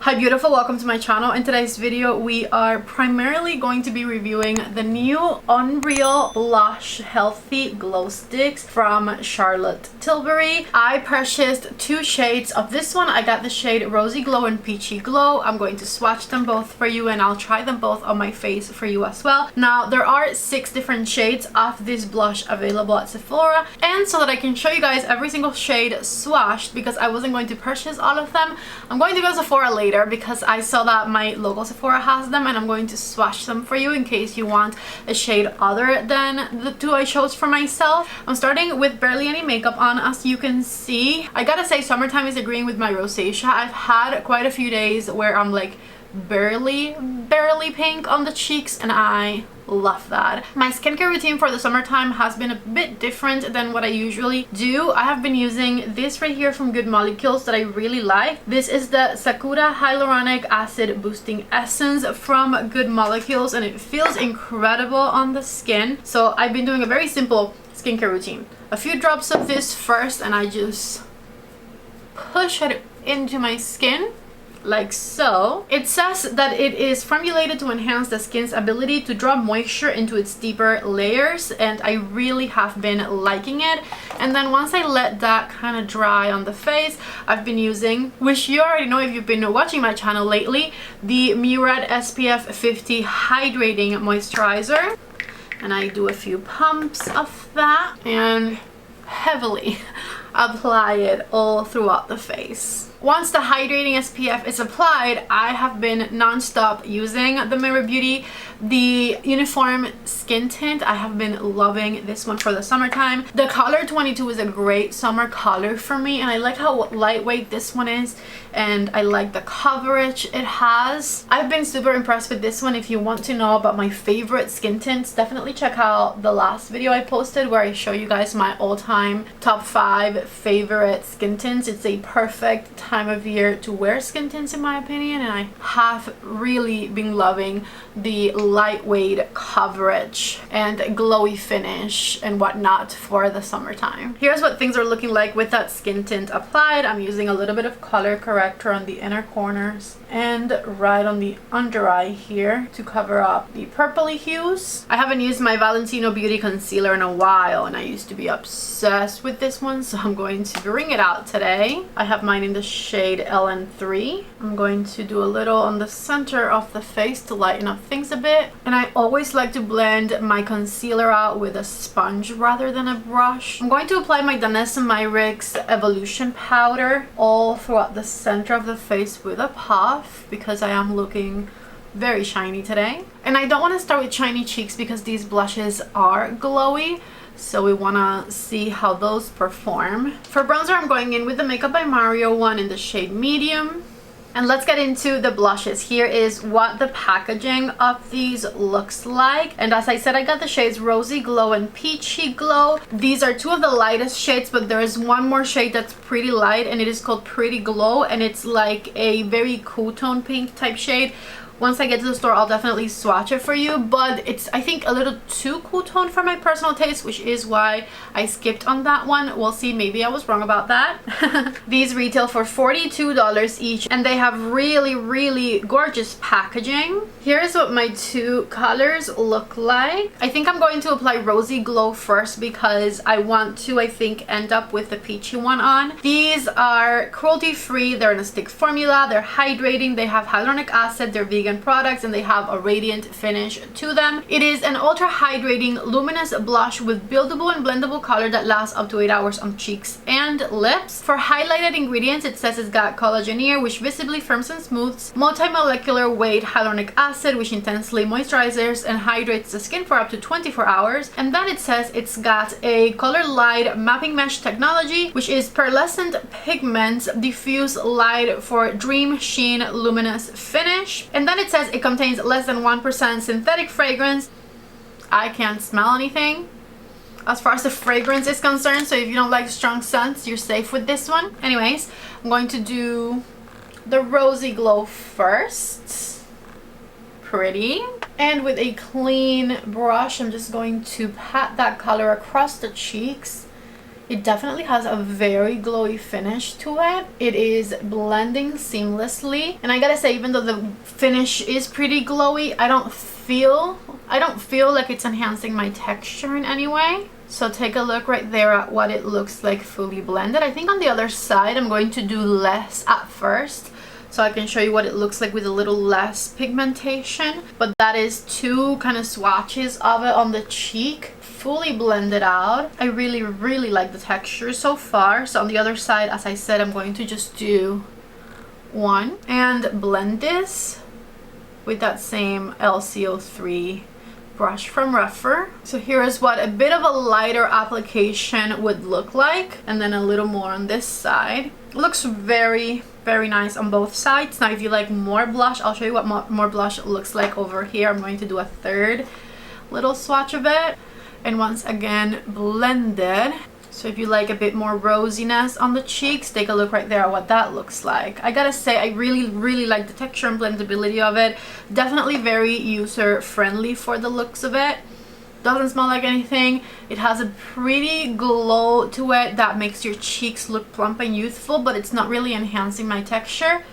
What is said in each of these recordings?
Hi beautiful, welcome to my channel. In today's video we are primarily going to be reviewing the new Unreal Blush Healthy Glow Sticks from Charlotte Tilbury. I purchased two shades of this one. I got the shade Rosy Glow and Peachy Glow. I'm going to swatch them both for you and I'll try them both on my face for you as well. Now there are 6 different shades of this blush available at Sephora, and so that I can show you guys every single shade swatched, because I wasn't going to purchase all of them, I'm going to go to Sephora later because I saw that my local Sephora has them, and I'm going to swatch them for you in case you want a shade other than the two I chose for myself. I'm starting with barely any makeup on, as you can see. I gotta say, summertime is agreeing with my rosacea. I've had quite a few days where I'm like barely pink on the cheeks, and I love that. My skincare routine for the summertime has been a bit different than what I usually do. I have been using this right here from Good Molecules that I really like. This is the Sakura Hyaluronic Acid Boosting Essence from Good Molecules, and it feels incredible on the skin. So I've been doing a very simple skincare routine. A few drops of this first, and I just push it into my skin like so. It says that it is formulated to enhance the skin's ability to draw moisture into its deeper layers, and I really have been liking it. And then once I let that kind of dry on the face, I've been using, which you already know if you've been watching my channel lately, the Murad SPF 50 Hydrating Moisturizer, and I do a few pumps of that and heavily apply it all throughout the face. Once the hydrating SPF is applied, I have been non-stop using the Mirror Beauty, the Uniform Skin Tint. I have been loving this one for the summertime. The color 22 is a great summer color for me, and I like how lightweight this one is, and I like the coverage it has. I've been super impressed with this one. If you want to know about my favorite skin tints, definitely check out the last video I posted where I show you guys my all-time top 5 favorite skin tints. It's a perfect time of year to wear skin tints in my opinion, and I have really been loving the lightweight coverage and glowy finish and whatnot for the summertime. Here's what things are looking like with that skin tint applied. I'm using a little bit of color corrector on the inner corners and right on the under eye here to cover up the purpley hues. I haven't used my Valentino Beauty concealer in a while, and I used to be obsessed with this one, so I'm going to bring it out today. I have mine in the shade LN3. I'm going to do a little on the center of the face to lighten up things a bit, and I always like to blend my concealer out with a sponge rather than a brush. I'm going to apply my Danessa Myricks Evolution powder all throughout the center of the face with a puff, because I am looking very shiny today. And I don't want to start with shiny cheeks because these blushes are glowy, so we want to see how those perform. For bronzer, I'm going in with the Makeup by Mario one in the shade medium. And let's get into the blushes. Here is what the packaging of these looks like. And as I said, I got the shades Rosy Glow and Peachy Glow. These are 2 of the lightest shades, but there is one more shade that's pretty light, and it is called Pretty Glow, and it's like a very cool tone pink type shade. Once I get to the store, I'll definitely swatch it for you, but it's, I think, a little too cool tone for my personal taste, which is why I skipped on that one. We'll see, maybe I was wrong about that. These retail for $42 each, and they have really gorgeous packaging. Here's what my 2 colors look like. I think I'm going to apply Rosy Glow first because I want to, I think, end up with the peachy one on. These are cruelty-free, they're in a stick formula, they're hydrating, they have hyaluronic acid, they're vegan products, and they have a radiant finish to them. It is an ultra hydrating luminous blush with buildable and blendable color that lasts up to 8 hours on cheeks and lips. For highlighted ingredients, it says it's got collagenere, which visibly firms and smooths, multi-molecular weight hyaluronic acid, which intensely moisturizes and hydrates the skin for up to 24 hours, and then it says it's got a color light mapping mesh technology, which is pearlescent pigments diffuse light for dream sheen luminous finish. And then it says it contains less than 1% synthetic fragrance. I can't smell anything as far as the fragrance is concerned, so if you don't like strong scents, you're safe with this one. Anyways, I'm going to do the Rosy Glow first. Pretty. And with a clean brush, I'm just going to pat that color across the cheeks It definitely has a very glowy finish to it. It is blending seamlessly, and I gotta say, even though the finish is pretty glowy, I don't feel like it's enhancing my texture in any way. So take a look right there at what it looks like fully blended. I think on the other side I'm going to do less at first, so I can show you what it looks like with a little less pigmentation. But that is 2 kind of swatches of it on the cheek, fully blended out. I really like the texture so far. So on the other side, as I said, I'm going to just do 1 and blend this with that same LCO3 brush from Refer. So here is what a bit of a lighter application would look like, and then a little more on this side. It looks very nice on both sides. Now if you like more blush, I'll show you what more blush looks like over here. I'm going to do a 3rd little swatch of it, and once again blended. So if you like a bit more rosiness on the cheeks, take a look right there at what that looks like. I gotta say, I really like the texture and blendability of it. Definitely very user friendly for the looks of it. Doesn't smell like anything. It has a pretty glow to it that makes your cheeks look plump and youthful, but it's not really enhancing my texture.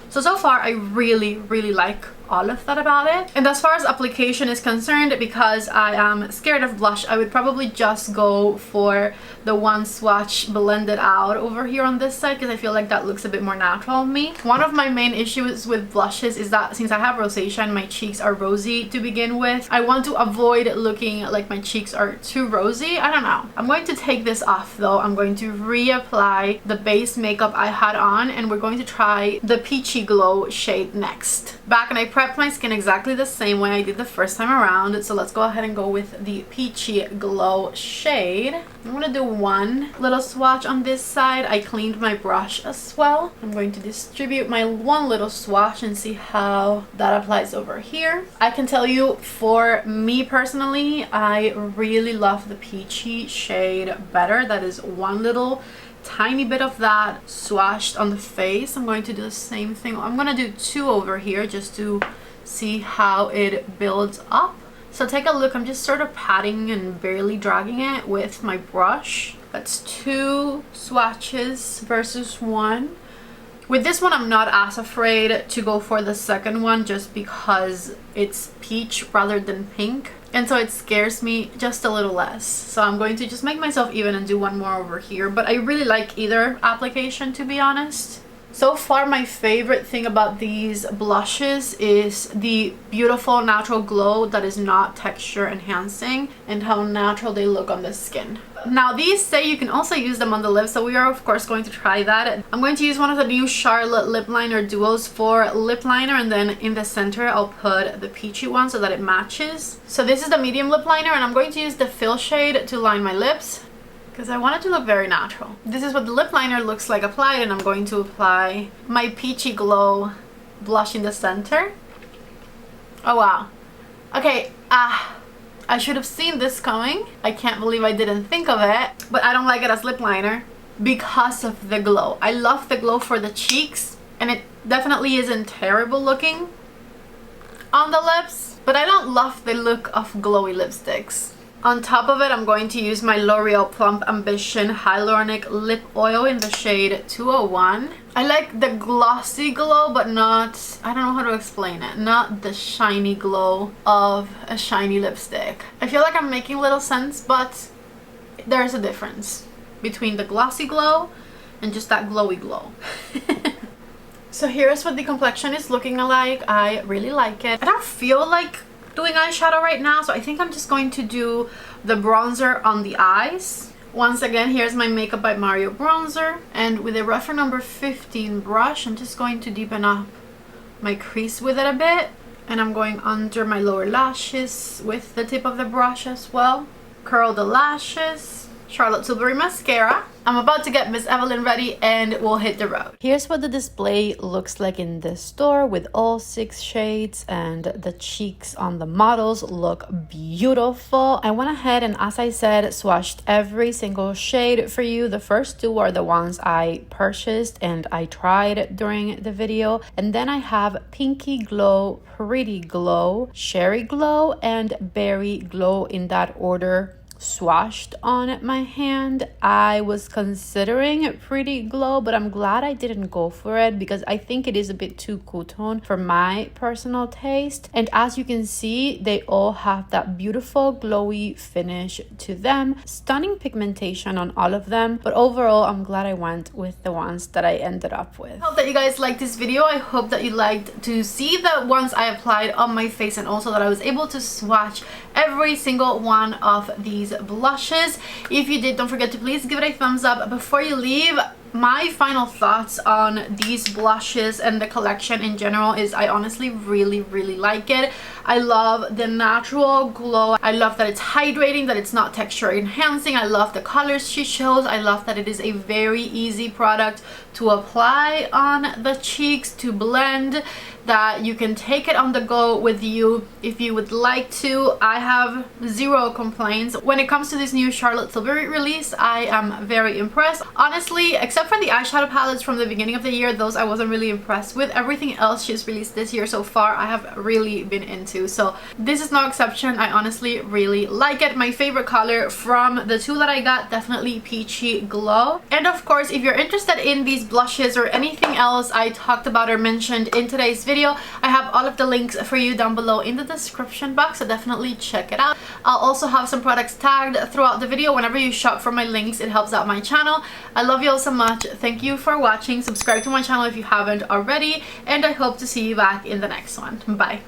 So far I really like all of that about it. And as far as application is concerned, because I am scared of blush, I would probably just go for the 1 swatch blended out over here on this side, because I feel like that looks a bit more natural on me. One of my main issues with blushes is that since I have rosacea and my cheeks are rosy to begin with, I want to avoid looking like my cheeks are too rosy. I don't know. I'm going to take this off though. I'm going to reapply the base makeup I had on, and we're going to try the Peachy Glow shade next. Back, and I prepped my skin exactly the same way I did the first time around. So let's go ahead and go with the Peachy Glow shade. I'm gonna do 1 little swatch on this side. I cleaned my brush as well. I'm going to distribute my 1 little swatch and see how that applies over here. I can tell you, for me personally, I really love the Peachy shade better. That is 1 little tiny bit of that swatched on the face. I'm going to do the same thing. I'm gonna do 2 over here just to see how it builds up. So take a look. I'm just sort of patting and barely dragging it with my brush. That's 2 swatches versus 1. With this one, I'm not as afraid to go for the second one, just because it's peach rather than pink, and so it scares me just a little less. So I'm going to just make myself even and do 1 more over here. But I really like either application, to be honest. So far, my favorite thing about these blushes is the beautiful natural glow that is not texture enhancing, and how natural they look on the skin. Now these say you can also use them on the lips, so we are of course going to try that. I'm going to use one of the new Charlotte lip liner duos for lip liner, and then in the center I'll put the peachy one so that it matches. So this is the medium lip liner, and I'm going to use the Fill shade to line my lips, because I want it to look very natural. This is what the lip liner looks like applied, and I'm going to apply my Peachy Glow blush in the center. Oh wow. Okay, I should have seen this coming. I can't believe I didn't think of it, but I don't like it as lip liner because of the glow. I love the glow for the cheeks, and it definitely isn't terrible looking on the lips, but I don't love the look of glowy lipsticks. On top of it, I'm going to use my L'Oreal Plump Ambition Hyaluronic Lip Oil in the shade 201. I like the glossy glow, but not, I don't know how to explain it, not the shiny glow of a shiny lipstick. I feel like I'm making little sense, but there's a difference between the glossy glow and just that glowy glow. So here's what the complexion is looking like. I really like it. I don't feel like doing eyeshadow right now, so I think I'm just going to do the bronzer on the eyes. Once again, here's my Makeup by Mario bronzer, and with a Refer number 15 brush, I'm just going to deepen up my crease with it a bit, and I'm going under my lower lashes with the tip of the brush as well. Curl the lashes, Charlotte Tilbury mascara. I'm about to get Miss Evelyn ready and we'll hit the road. Here's what the display looks like in the store with all 6 shades, and the cheeks on the models look beautiful. I went ahead and, as I said, swatched every single shade for you. The first 2 are the ones I purchased and I tried during the video, and then I have Pinky Glow, Pretty Glow, Sherry Glow, and Berry Glow in that order swatched on my hand. I was considering Pretty Glow, but I'm glad I didn't go for it because I think it is a bit too cool tone for my personal taste. And as you can see, they all have that beautiful glowy finish to them. Stunning pigmentation on all of them, but overall I'm glad I went with the ones that I ended up with. I hope that you guys liked this video. I hope that you liked to see the ones I applied on my face, and also that I was able to swatch every single one of these blushes. If you did, don't forget to please give it a thumbs up. Before you leave, my final thoughts on these blushes and the collection in general is I honestly really like it. I love the natural glow. I love that it's hydrating, that it's not texture enhancing. I love the colors she shows. I love that it is a very easy product to apply on the cheeks, to blend, that you can take it on the go with you if you would like to. I have zero complaints. When it comes to this new Charlotte Tilbury release, I am very impressed. Honestly, except for the eyeshadow palettes from the beginning of the year, those I wasn't really impressed with. Everything else she's released this year so far, I have really been into. So this is no exception. I honestly really like it. My favorite color from the two that I got, definitely Peachy Glow. And of course, if you're interested in these blushes or anything else I talked about or mentioned in today's video, I have all of the links for you down below in the description box, so definitely check it out. I'll also have some products tagged throughout the video. Whenever you shop for my links, it helps out my channel. I love you all so much. Thank you for watching. Subscribe to my channel if you haven't already, and I hope to see you back in the next one. Bye.